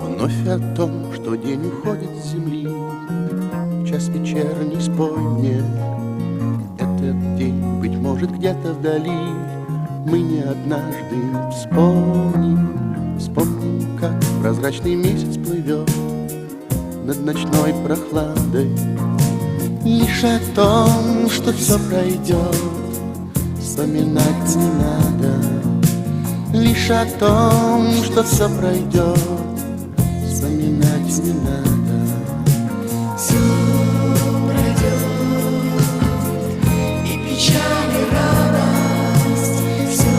Вновь о том, что день уходит с земли, час вечерний спой мне. Этот день, быть может, где-то вдали мы не однажды вспомним. Вспомним, как прозрачный месяц плывет над ночной прохладой. Лишь о том, что все пройдет, вспоминать не надо. Лишь о том, что все пройдет, вспоминать не надо. Все пройдет, и печаль, и радость. Все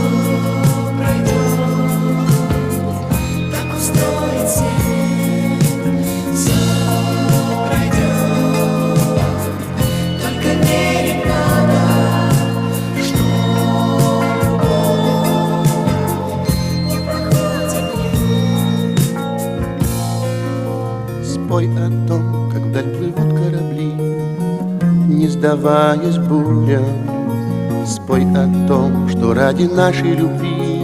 пройдет, так устроит свет. Все пройдет, только верить надо, что любовь не проходит мне. Спой о том, как вдаль плывут корабли, не сдаваясь бурям. Спой о том, что ради нашей любви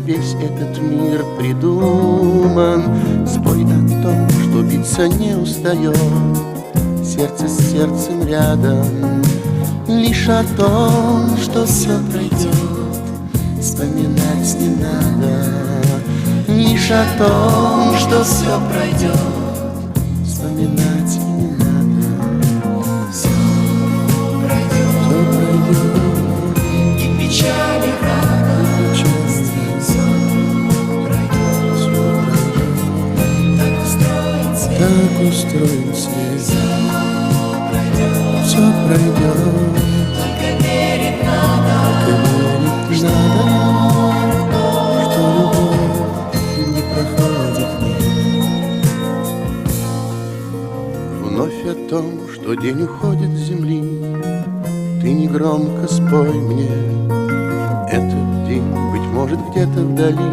весь этот мир придуман. Спой о том, что биться не устает сердце с сердцем рядом. Лишь о том, что все пройдет, вспоминать не надо. Лишь о том, что все пройдет, вспоминать не надо. Все пройдет, и печаль, и радость. Все пройдет, так устроен свет. Так устроен свет. Все Все пройдет, только верить надо, верить надо, что любовь не проходит мне. Вновь о том, что день уходит с земли, ты негромко спой мне. Этот день, быть может, где-то вдали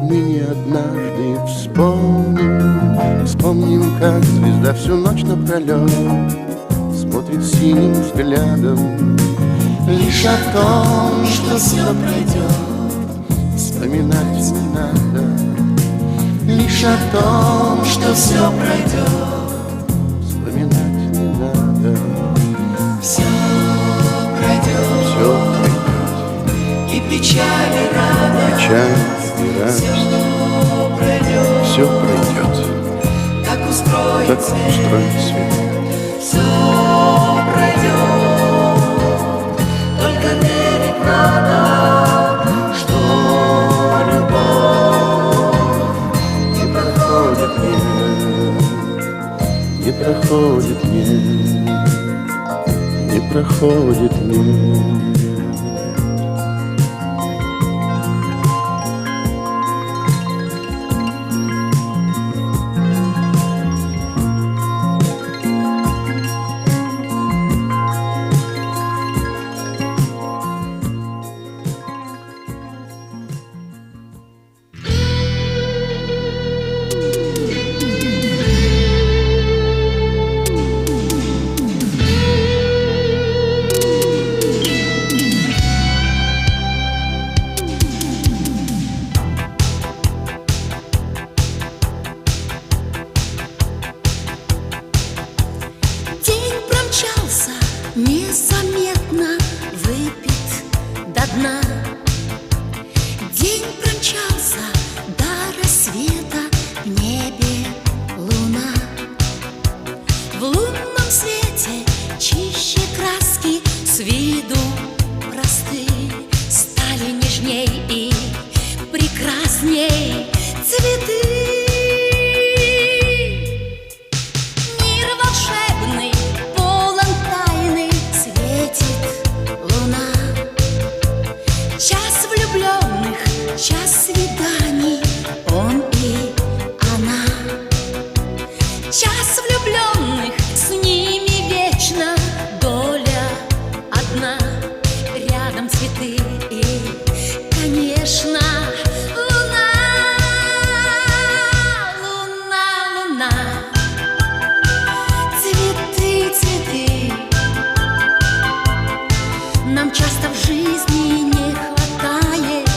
мы не однажды вспомним. Вспомним, как звезда всю ночь напролет смотрит синим взглядом. Лишь о том, что все пройдет, вспоминать не надо. Лишь о том, что все пройдет, вспоминать не надо. все пройдет, Все пройдет, и печаль, и радость. печаль и радость. Все пройдет, Все пройдет, так устроен так свет. устроен свет. Все пройдет, только верить надо, что любовь Не проходит мне, не проходит мне, не проходит мне. День промчался, незаметно выпит до дна. День промчался до рассвета, в небе луна. В лунном свете чище краски, с виду просты, стали нежней и прекрасней цветы. Мир волшебный, полон тайны, светит луна. Час влюбленных, час свиданий, он и она. Час влюбленных, с ними вечно доля часто в жизни не хватает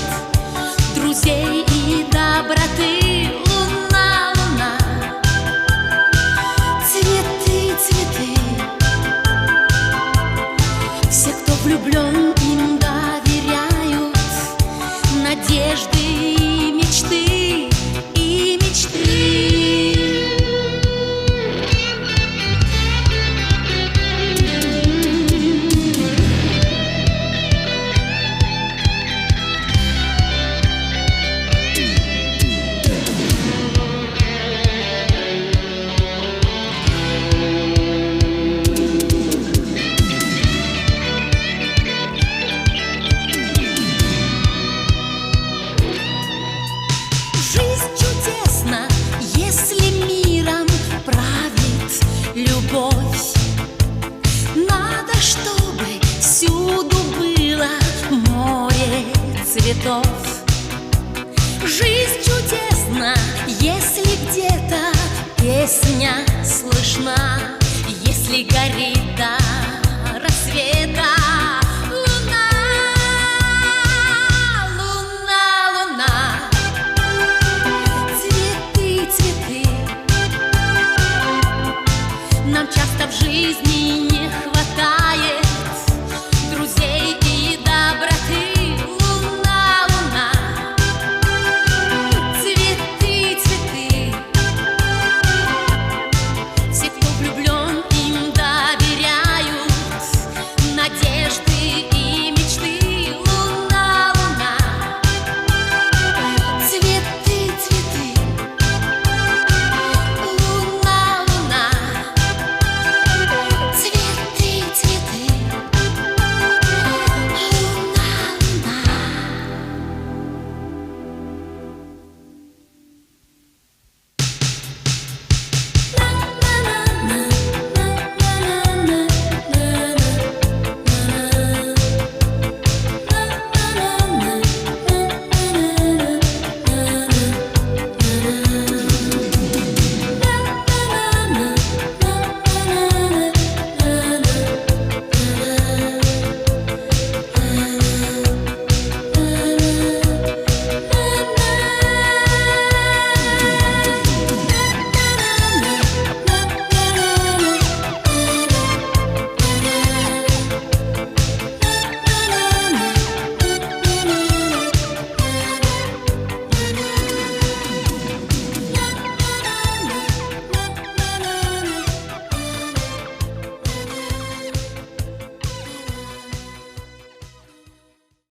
друзей и доброты. Луна, луна, цветы, цветы. Все, кто влюблен, им доверяют надежды и мечты, и мечты. Жизнь чудесна, если миром правит любовь. Надо, чтобы всюду было море цветов. Жизнь чудесна, если где-то песня слышна, если горит